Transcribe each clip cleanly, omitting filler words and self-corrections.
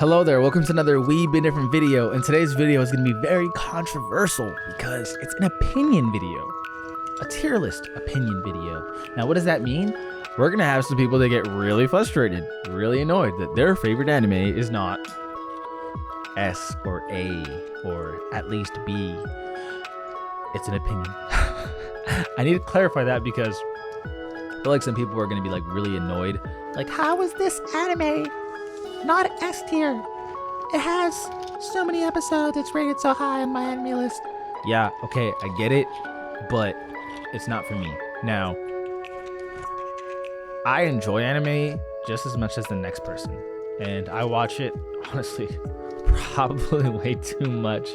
Hello there, welcome to another wee bit different video, and today's video is going to be very controversial because it's an opinion video. A tier list opinion video. Now what does that mean? We're going to have some people that get really frustrated, really annoyed that their favorite anime is not S or A or at least B. It's an opinion. I need to clarify that because I feel like some people are going to be like really annoyed. Like, how is this anime not S tier? It has so many episodes, it's rated so high on my anime list. Yeah, okay, I get it, but it's not for me. Now, I enjoy anime just as much as the next person, and I watch it, honestly, probably way too much.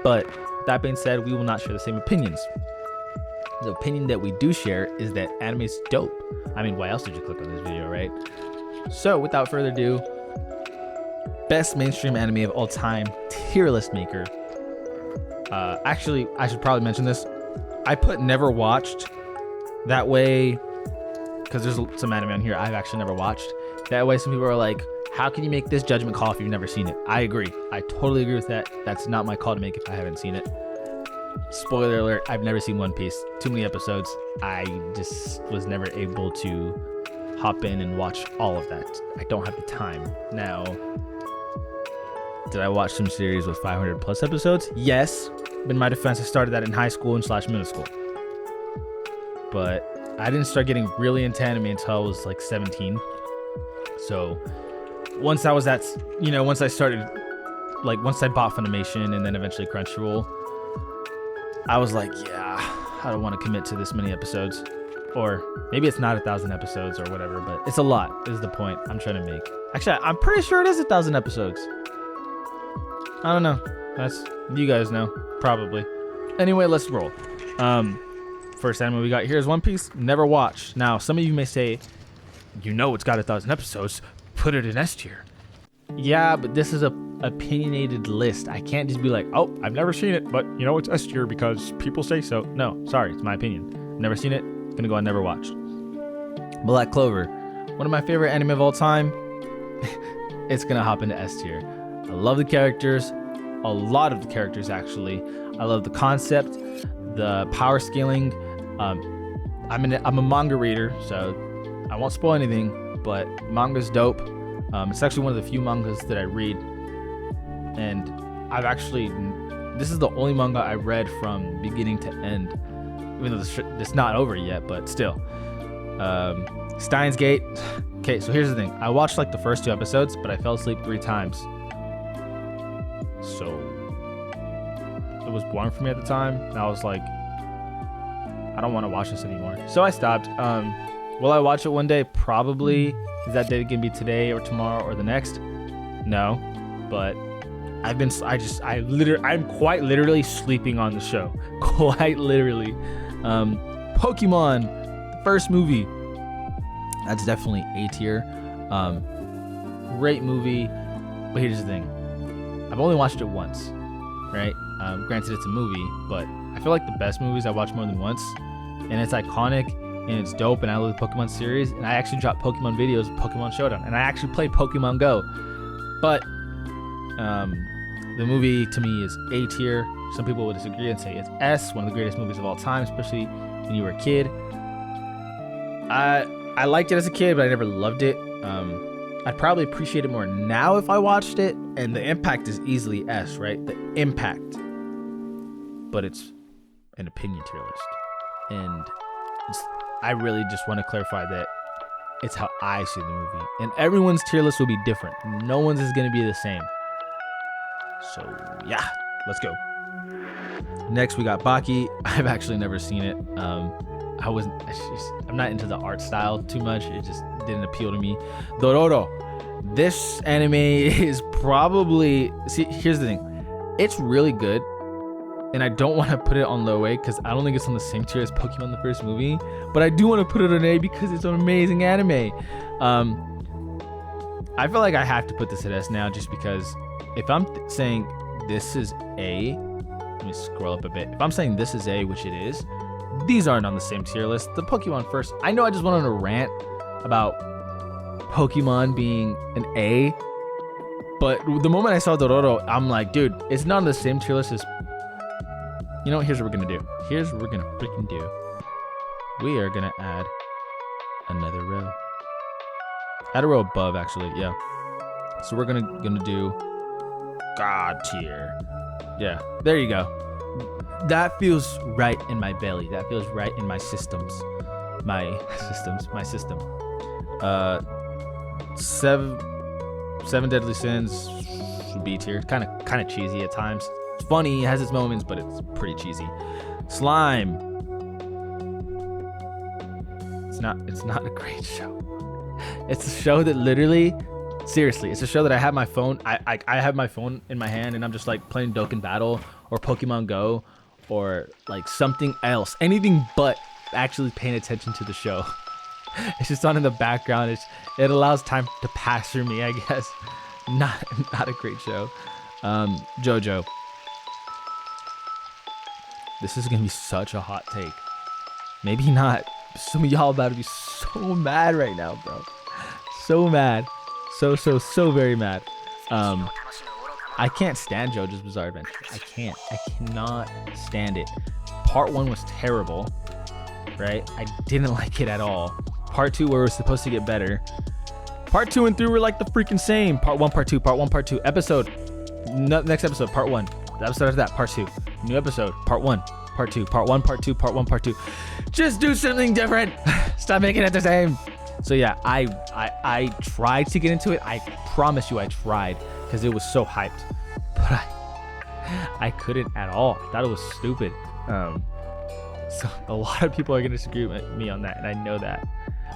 But that being said, we will not share the same opinions. The opinion that we do share is that anime is dope. I mean, why else did you click on this video, right? So without further ado, best mainstream anime of all time, tier list maker. Actually, I should probably mention this. I put never watched. That way, because there's some anime on here I've actually never watched. That way some people are like, how can you make this judgment call if you've never seen it? I agree. I totally agree with that. That's not my call to make if I haven't seen it. Spoiler alert, I've never seen One Piece. Too many episodes. I just was never able to hop in and watch all of that. I don't have the time. Now, did I watch some series with 500 plus episodes? Yes. In my defense, I started that in high school and / middle school. But I didn't start getting really into anime until I was like 17. So once I was at, once I bought Funimation and then eventually Crunchyroll, I was like, yeah, I don't want to commit to this many episodes. Or maybe it's not 1,000 episodes or whatever, but it's a lot is the point I'm trying to make. Actually, I'm pretty sure it is 1,000 episodes. I don't know. That's, you guys know, probably. Anyway, let's roll. First anime we got here is One Piece. Never watched. Now, some of you may say, it's got 1,000 episodes. Put it in S tier. Yeah, but this is a opinionated list. I can't just be like, oh, I've never seen it, but it's S tier because people say so. No, sorry, it's my opinion. Never seen it. Gonna go on never watched. Black Clover, one of my favorite anime of all time. It's gonna hop into S tier. I love the characters, a lot of the characters actually. I love the concept, the power scaling. I'm a manga reader, so I won't spoil anything, but manga's dope. It's actually one of the few mangas that I read, and this is the only manga I read from beginning to end, even though it's not over yet, but still. Steins Gate. Okay, so here's the thing. I watched like the first 2 episodes, but I fell asleep 3 times. So it was boring for me at the time, and I was like, I don't want to watch this anymore. So I stopped. Will I watch it one day? Probably. Is that day gonna be today or tomorrow or the next? No, but I'm quite literally sleeping on the show. Quite literally. Pokemon, the first movie. That's definitely A tier. Great movie, but here's the thing. I've only watched it once, right? Granted, it's a movie, but I feel like the best movies I watch more than once, and it's iconic, and it's dope, and I love the Pokemon series, and I actually dropped Pokemon videos of Pokemon Showdown, and I actually played Pokemon Go. But the movie to me is A tier. Some people would disagree and say it's S, one of the greatest movies of all time, especially when you were a kid. I liked it as a kid, but I never loved it. I'd probably appreciate it more now if I watched it, and the impact is easily S, right? The impact. But it's an opinion tier list. And I really just want to clarify that it's how I see the movie. And everyone's tier list will be different. No one's is going to be the same. So, yeah, let's go. Next, we got Baki. I've actually never seen it. I'm not into the art style too much. It just didn't appeal to me. Dororo. This anime is probably... See, here's the thing. It's really good. And I don't want to put it on low A because I don't think it's on the same tier as Pokemon the first movie. But I do want to put it on A because it's an amazing anime. I feel like I have to put this at S now just because if I'm saying this is A... Let me scroll up a bit. If I'm saying this is A, which it is, these aren't on the same tier list. The Pokemon first. I know I just went on a rant about Pokemon being an A, But the moment I saw Dororo, I'm like, dude, it's not on the same tier list as... You know what? Here's what we're going to do. Here's what we're going to freaking do. We are going to add another row. Add a row above, actually. Yeah. So we're gonna do God tier. Yeah. There you go. That feels right in my belly. That feels right in my systems. My system. Seven Deadly Sins, B tier. Kind of cheesy at times. It's funny, it has its moments, but it's pretty cheesy. Slime. It's not a great show. It's a show that literally, seriously, it's a show that I have my phone. I have my phone in my hand and I'm just like playing Dokkan Battle or Pokemon Go or like something else, anything but actually paying attention to the show. It's just on in the background. It allows time to pass through me, I guess. Not a great show. Jojo. This is gonna be such a hot take. Maybe not. Some of y'all about to be so mad right now, bro. So mad. So very mad. I can't stand JoJo's Bizarre Adventure. I cannot stand it. Part 1 was terrible, right? I didn't like it at all. Part 2, where it was supposed to get better. Part 2 and 3 were like the freaking same. Part 1, part 2, part 1, part 2. Next episode, part 1. The episode after that, part 2. New episode, part 1, part 2, part 1, part 2, part 1, part 2. Just do something different. Stop making it the same. So yeah, I tried to get into it. I promise you I tried because it was so hyped. But I couldn't at all. I thought it was stupid. So a lot of people are going to disagree with me on that, and I know that.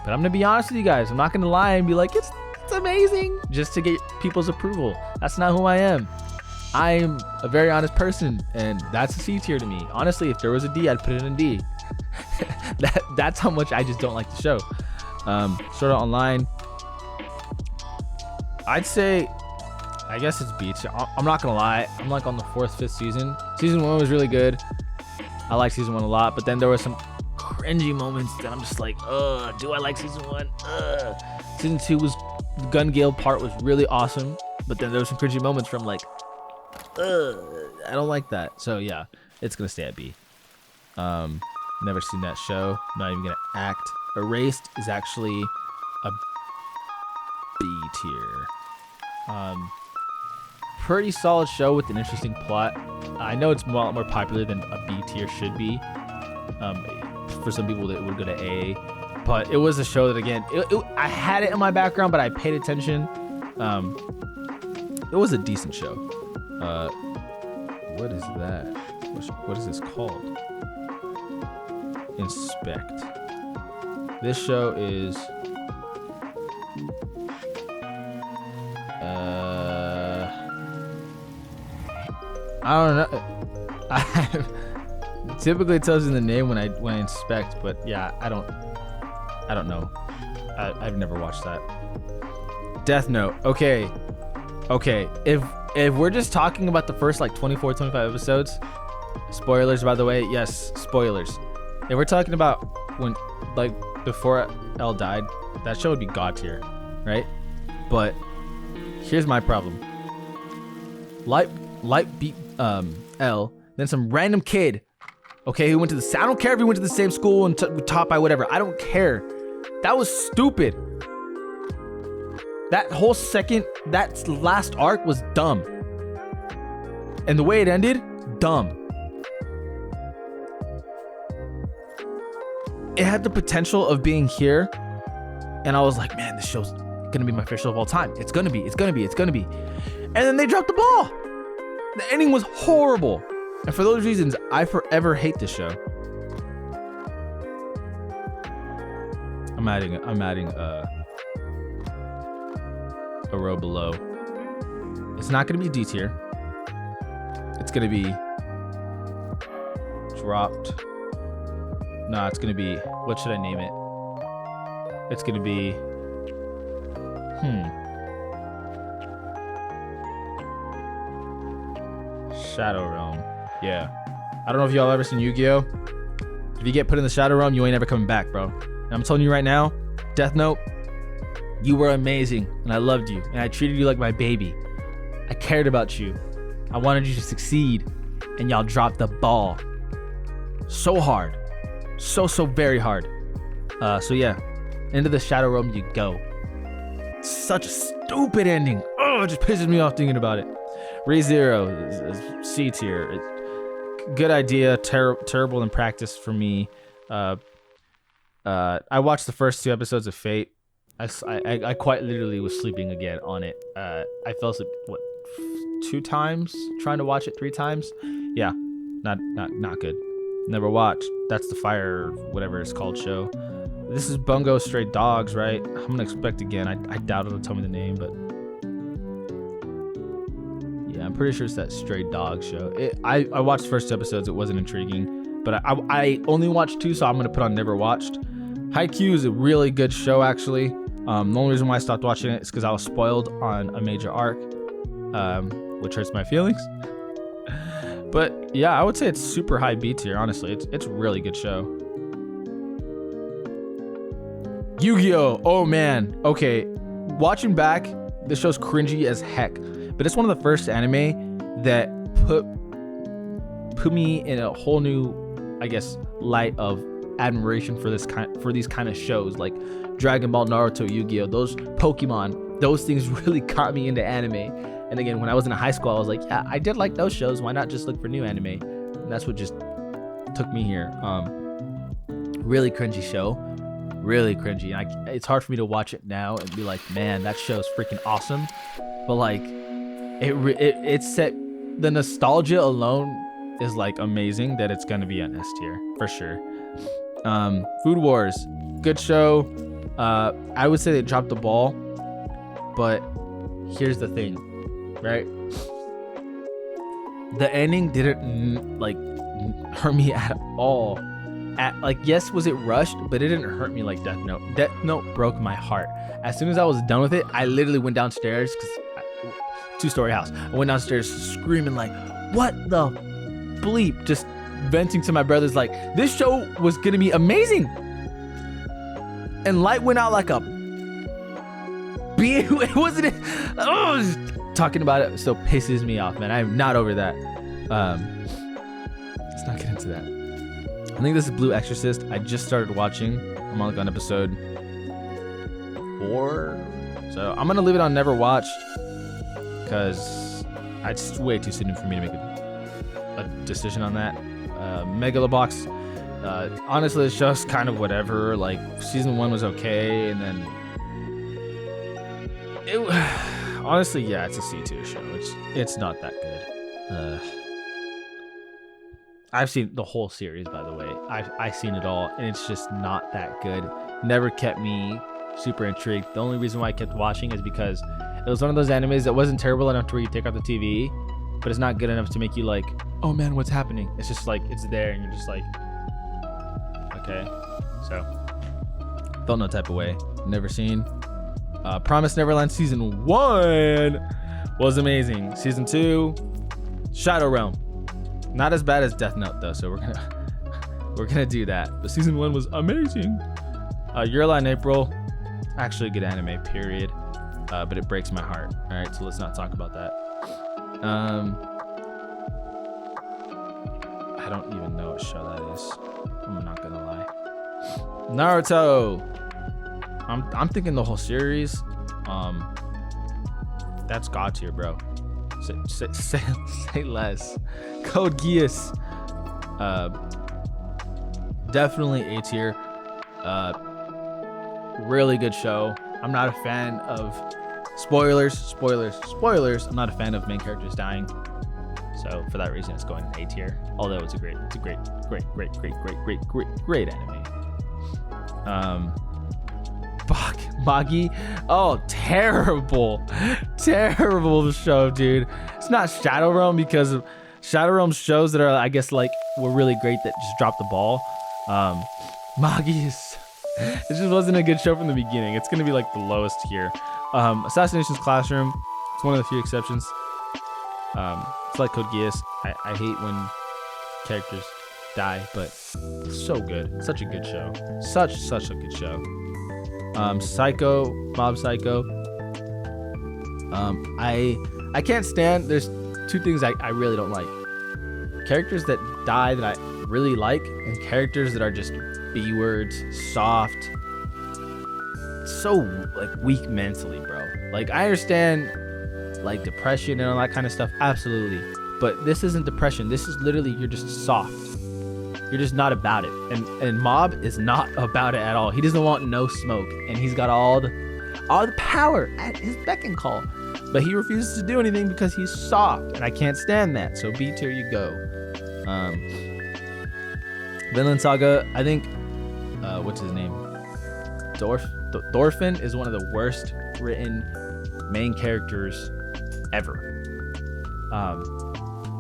But I'm going to be honest with you guys. I'm not going to lie and be like, it's amazing just to get people's approval. That's not who I am. I'm a very honest person, and that's a C tier to me. Honestly, if there was a D, I'd put it in a D. That's how much I just don't like the show. Sword Art Online, I'd say, I guess it's B tier. I'm not gonna lie, I'm like on the 4th, 5th season. Season 1 was really good. I like season 1 a lot, but then there were some cringy moments that I'm just like, do I like season 1? Season 2 was, the Gun Gale part was really awesome, but then there were some cringy moments from like, I don't like that. So yeah, it's gonna stay at B. Never seen that show. Not even gonna act. Erased is actually a B tier. Pretty solid show with an interesting plot. I know it's a lot more popular than a B tier should be. For some people that would go to A, but it was a show that, again, I had it in my background, but I paid attention. It was a decent show. What is that? What is this called? Inspect. This show is I don't know. Typically it tells you the name when I inspect, but yeah, I don't know. I've never watched that. Death Note. Okay. If we're just talking about the first like 24, 25 episodes, spoilers by the way, yes, spoilers. If we're talking about when, like, before L died, that show would be God tier, right? But here's my problem. Light beat L, then some random kid, okay, who went to I don't care if he went to the same school and taught by whatever. I don't care. That was stupid. That whole that last arc was dumb. And the way it ended, dumb. It had the potential of being here, and I was like, man, this show's gonna be my favorite show of all time. It's gonna be. And then they dropped the ball. The ending was horrible. And for those reasons, I forever hate this show. I'm adding a row below. It's not gonna be D tier. It's gonna be dropped. No, it's gonna be, what should I name it? It's gonna be, Shadow Realm. Yeah. I don't know if y'all ever seen Yu-Gi-Oh! If you get put in the Shadow Realm, you ain't ever coming back, bro. And I'm telling you right now, Death Note, you were amazing, and I loved you, and I treated you like my baby. I cared about you. I wanted you to succeed, and y'all dropped the ball so hard, so very hard. So yeah, into the Shadow Realm you go. Such a stupid ending. Oh, it just pisses me off thinking about it. ReZero is C tier. Good idea, terrible in practice for me. I watched the first 2 episodes of Fate. I quite literally was sleeping again on it. I fell asleep 2 times trying to watch it 3 times. Yeah, not good. Never watched. That's the Fire, whatever it's called show. This is Bungo Stray Dogs, right? I'm gonna expect again. I doubt it'll tell me the name, but yeah, I'm pretty sure it's that Stray Dog show. I watched the first 2 episodes. It wasn't intriguing, but I only watched 2, so I'm gonna put on never watched. Haikyuu is a really good show, actually. The only reason why I stopped watching it is because I was spoiled on a major arc, which hurts my feelings. But yeah, I would say it's super high B tier. Honestly, it's a really good show. Yu-Gi-Oh! Oh man. Okay, watching back, this show's cringy as heck, but it's one of the first anime that put me in a whole new, I guess, light of admiration for these kind of shows like Dragon Ball, Naruto, Yu-Gi-Oh! Those Pokemon, those things really caught me into anime. And again, when I was in high school, I was like, yeah, I did like those shows. Why not just look for new anime? And that's what just took me here. Really cringy show. Really cringy. It's hard for me to watch it now and be like, man, that show's freaking awesome. But like, it set, the nostalgia alone is like amazing that it's gonna be an S tier for sure. Food Wars, good show. I would say they dropped the ball, but here's the thing, right? The ending didn't like hurt me at all. Yes, was it rushed, but it didn't hurt me like Death Note. Death Note broke my heart. As soon as I was done with it, I literally went downstairs, because 2-story house. I went downstairs screaming like, what the bleep? Just venting to my brothers like, this show was gonna be amazing. And light went out like a beam. It wasn't. Oh, talking about it still pisses me off, man. I'm not over that. Let's not get into that. I think this is Blue Exorcist. I just started watching. I'm on episode 4. So I'm going to leave it on never watched because it's way too soon for me to make a decision on that. Megalo Box. Honestly, the show's kind of whatever. Like, season 1 was okay, and then honestly, yeah, it's a C tier show. It's not that good. I've seen the whole series, by the way. I've seen it all, and it's just not that good. Never kept me super intrigued. The only reason why I kept watching is because it was one of those animes that wasn't terrible enough to where you take out the TV, but it's not good enough to make you like, oh man, what's happening? It's just like, it's there, and you're just like, okay. So, felt no type of way. Never seen. Promised Neverland season 1 was amazing. Season 2, Shadow Realm. Not as bad as Death Note though, so we're gonna do that. But season 1 was amazing. Your Lie in April, actually a good anime, period. But it breaks my heart. All right, so let's not talk about that. I don't even know what show that is. I'm not gonna lie. Naruto. I'm thinking the whole series. That's God tier, bro. Say less. Code Geass. Definitely A tier. Really good show. I'm not a fan of spoilers. I'm not a fan of main characters dying. So for that reason, it's going A tier. Although it's a great anime. Baki. Oh, terrible show, dude. It's not Shadow Realm because of Shadow Realm shows that are, I guess, like, were really great that just dropped the ball. Baki is, it just wasn't a good show from the beginning. It's gonna be like the lowest here. Assassination's Classroom. It's one of the few exceptions. It's like Code Geass. I hate when characters die, but so good. Such a good show. Such a good show. Psycho, Mob Psycho. I I can't stand. There's two things I really don't like. Characters that die that I really like, and characters that are just B words, soft, so like weak mentally, bro. Like I understand like depression and all that kind of stuff, absolutely. But this isn't depression. This is literally you're just soft. You're just not about it. And Mob is not about it at all. He doesn't want no smoke, and he's got all the power at his beck and call. But he refuses to do anything because he's soft, and I can't stand that. So B tier you go. Vinland Saga, I think what's his name? Thorfinn is one of the worst written main characters ever.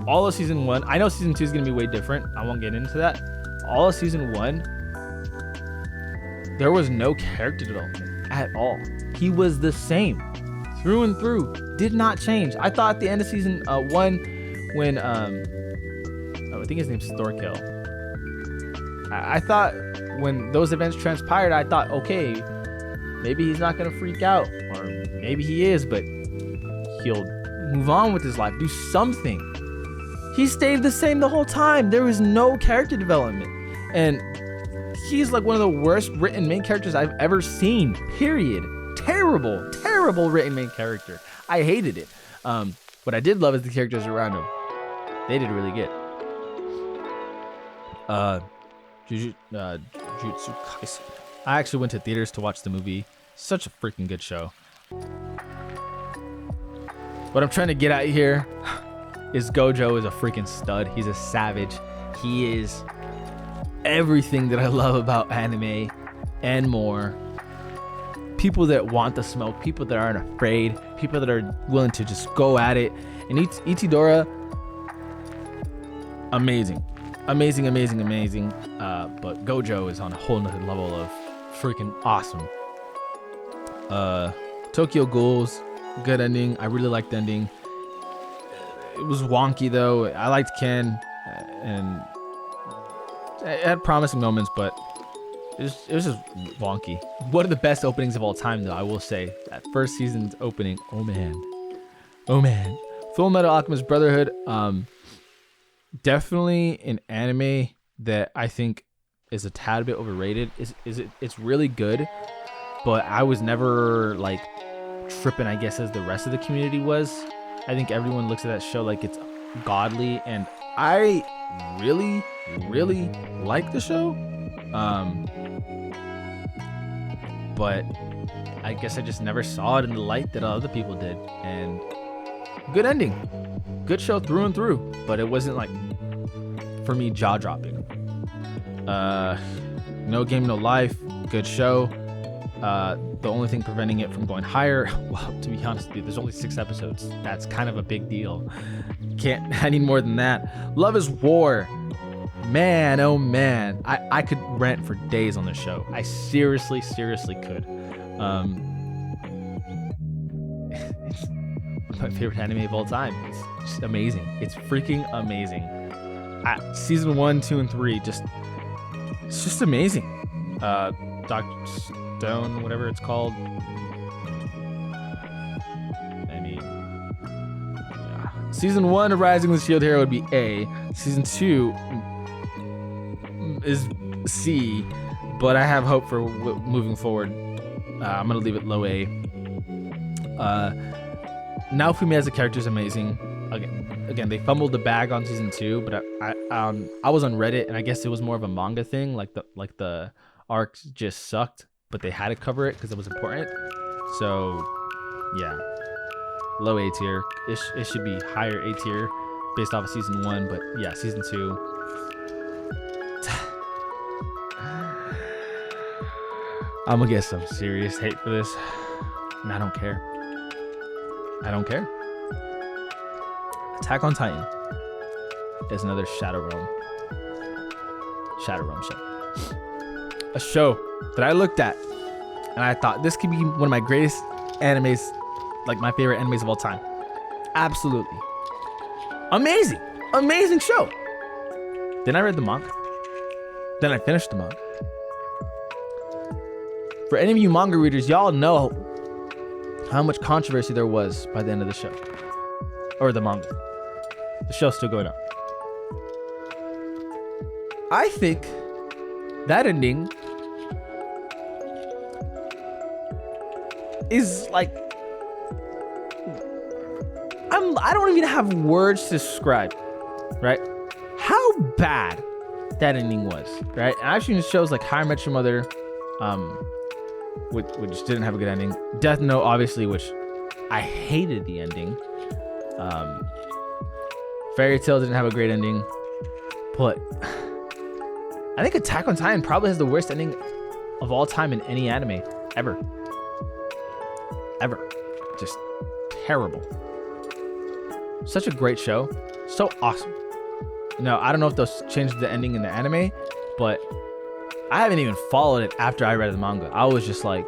All of season 1, I know season 2 is gonna be way different. I won't get into that. All of season 1, there was no character development at all. He was the same through and through, did not change. I thought at the end of season 1, when I think his name's Thorkel. I thought when those events transpired, I thought, okay, maybe he's not gonna freak out, or maybe he is, but he'll move on with his life, do something. He stayed the same the whole time. There was no character development, and he's like one of the worst written main characters I've ever seen, period. Terrible written main character. I hated it. What I did love is the characters around him. They did really good. Jujutsu Kaisen. I actually went to theaters to watch the movie. Such a freaking good show. What I'm trying to get at here is Gojo is a freaking stud. He's a savage. He is everything that I love about anime and more. People that want the smoke, people that aren't afraid, people that are willing to just go at it. And Itadora, amazing. But Gojo is on a whole nother level of freaking awesome. Tokyo Ghouls, good ending. I really liked the ending. It was wonky though. I liked Ken, and it had promising moments, but it was just wonky. One of the best openings of all time though, I will say. That first season's opening, oh man. Full Metal Alchemist Brotherhood, definitely an anime that I think is a tad bit overrated. It's really good, but I was never like tripping, I guess, as the rest of the community was. I think everyone looks at that show like it's godly, and I really like the show. But I guess I just never saw it in the light that other people did. And good ending, good show through and through, but it wasn't like for me jaw-dropping. No Game No Life, good show. The only thing preventing it from going higher, well, to be honest with you, there's only 6 episodes. That's kind of a big deal. I need more than that. Love is War. Man, oh man. I could rant for days on this show. I seriously could. It's one of my favorite anime of all time. It's just amazing. It's freaking amazing. Season 1, 2, and 3, it's just amazing. Dr. Stone, whatever it's called. I mean, yeah. Season 1 of Rising of the Shield Hero would be A. Season 2 is C, but I have hope for moving forward. I'm gonna leave it low A. Naofumi as a character is amazing. Again, they fumbled the bag on season 2, but I was on Reddit, and I guess it was more of a manga thing. Like the arcs just sucked, but they had to cover it because it was important. So yeah, low A tier. It should be higher A tier based off of season 1, but yeah, season 2. I'm gonna get some serious hate for this, and I don't care. Attack on Titan is another Shadow Realm show. A show that I looked at and I thought this could be one of my greatest animes, like my favorite animes of all time. Absolutely. Amazing show. Then I read the manga. Then I finished the manga. For any of you manga readers, y'all know how much controversy there was by the end of the show. or the manga. The show's still going on. I think that ending is like, I don't even have words to describe, right? How bad that ending was, right? And I've seen shows like How I Met Your Mother, which didn't have a good ending. Death Note, obviously, which I hated the ending. Fairy Tail didn't have a great ending, but I think Attack on Titan probably has the worst ending of all time in any anime ever. Just terrible. Such a great show. So awesome. No, I don't know if they'll change the ending in the anime, but I haven't even followed it after I read the manga. I was just like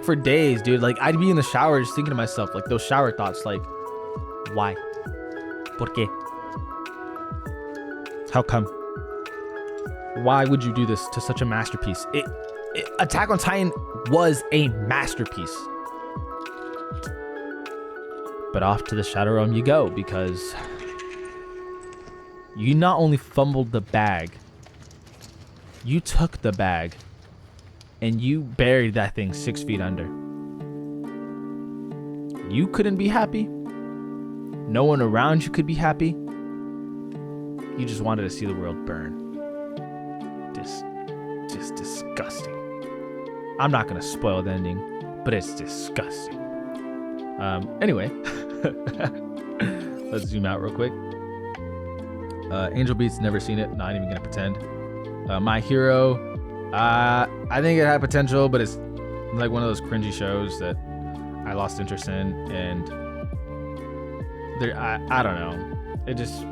for days, dude. Like, I'd be in the shower just thinking to myself, like, those shower thoughts, like, why? ¿Por qué? How come? Why would you do this to such a masterpiece? Attack on Titan was a masterpiece. But off to the Shadow Realm you go, because you not only fumbled the bag, you took the bag and you buried that thing 6 feet under. You couldn't be happy. No one around you could be happy. You just wanted to see the world burn. Just disgusting. I'm not gonna spoil the ending, but it's disgusting. Anyway, let's zoom out real quick. Angel Beats, never seen it. Not even gonna pretend. My Hero, I think it had potential, but it's like one of those cringy shows that I lost interest in, and I don't know. It just,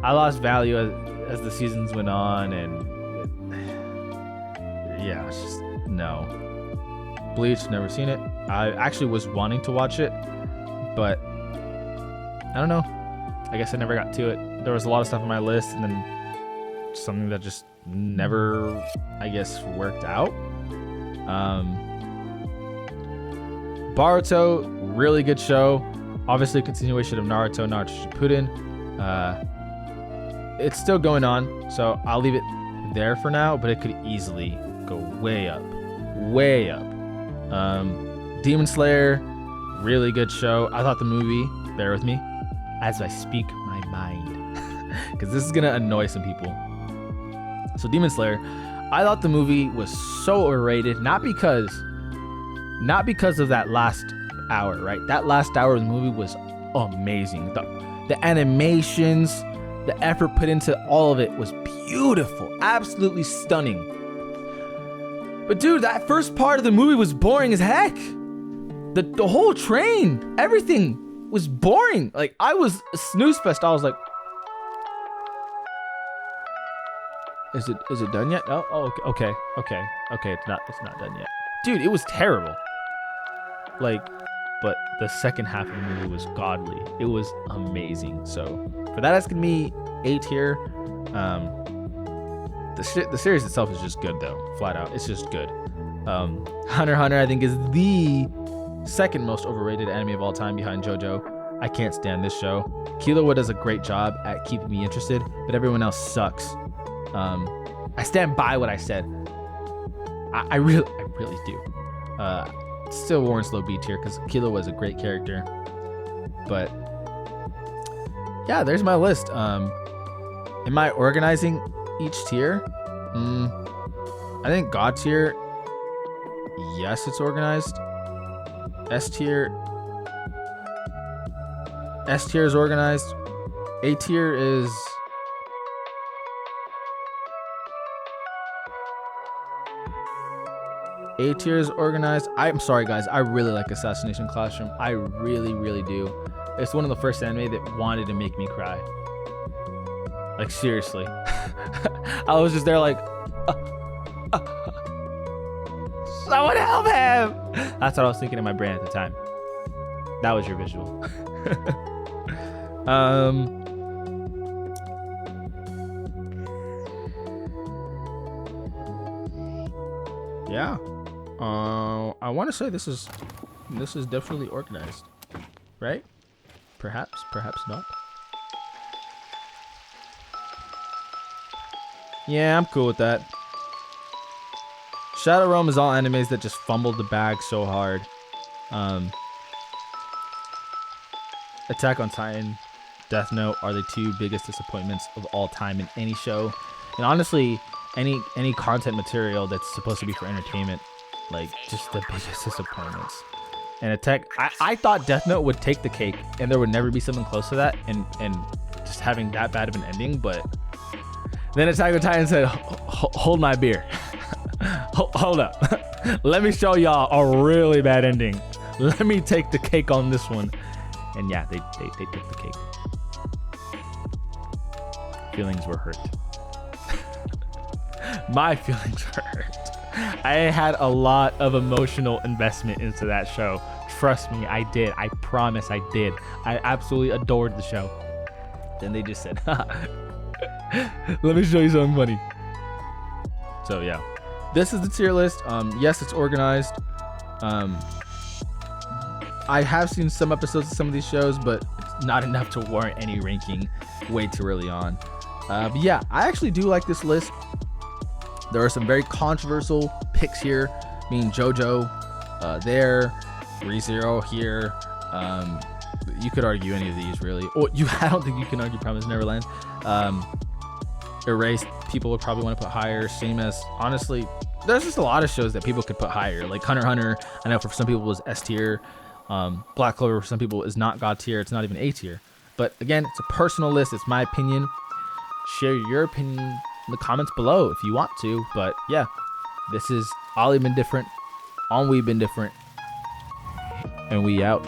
I lost value as the seasons went on, and yeah, it's just no. Bleach, never seen it. I actually was wanting to watch it, but I don't know. I guess I never got to it. There was a lot of stuff on my list, and then something that just never, I guess, worked out. Boruto, really good show. Obviously a continuation of Naruto Shippuden. It's still going on, so I'll leave it there for now, but it could easily go way up. Demon Slayer, really good show. I thought the movie, bear with me as I speak my mind, because this is gonna annoy some people. So Demon Slayer, I thought the movie was so overrated, not because of that last hour, right? That last hour of the movie was amazing. The animations, the effort put into all of it was beautiful, absolutely stunning. But dude, that first part of the movie was boring as heck. The whole train, everything was boring. Like, I was a snooze fest. I was like, is it done yet? Oh, okay. It's not done yet. Dude, it was terrible. Like, but the second half of the movie was godly. It was amazing. So for that, it's gonna be A tier. The series itself is just good, though. Flat out, it's just good. Hunter x Hunter, I think, is the second most overrated anime of all time, behind Jojo. I can't stand this show. Killua does a great job at keeping me interested, but everyone else sucks. I stand by what I said. I really do. Still warrants low B tier because Killua was a great character. But yeah, there's my list. Am I organizing each tier? I think God tier, yes, it's organized. S tier is organized. A tier is organized. I'm sorry, guys. I really like Assassination Classroom. I really do. It's one of the first anime that wanted to make me cry. Like, seriously. I was just there like, someone help him! That's what I was thinking in my brain at the time. That was your visual. Yeah. I want to say this is definitely organized, right? Perhaps not. Yeah, I'm cool with that. Shadow Realm is all animes that just fumbled the bag so hard. Attack on Titan, Death Note are the two biggest disappointments of all time in any show. And honestly, any content material that's supposed to be for entertainment, like just the biggest disappointments. And Attack, I thought Death Note would take the cake and there would never be something close to that and just having that bad of an ending, but then Attack on Titan said, hold my beer. Hold up. Let me show y'all a really bad ending. Let me take the cake on this one. And yeah, they took the cake. Feelings were hurt. My feelings were hurt. I had a lot of emotional investment into that show. Trust me, I did. I promise I did. I absolutely adored the show. Then they just said, let me show you something funny. So yeah, this is the tier list. Yes, it's organized. I have seen some episodes of some of these shows, but it's not enough to warrant any ranking way too early on. But yeah, I actually do like this list. There are some very controversial picks here, being Jojo there, ReZero here. You could argue any of these really. Or I don't think you can argue Promise Neverland. Erased, people would probably want to put higher. Same as, honestly, there's just a lot of shows that people could put higher. Like Hunter x Hunter, I know for some people was S tier. Black Clover for some people is not God tier. It's not even A tier. But again, it's a personal list. It's my opinion. Share your opinion in the comments below if you want to. But yeah, this is Ollie Been Different on We Been Different. And we out.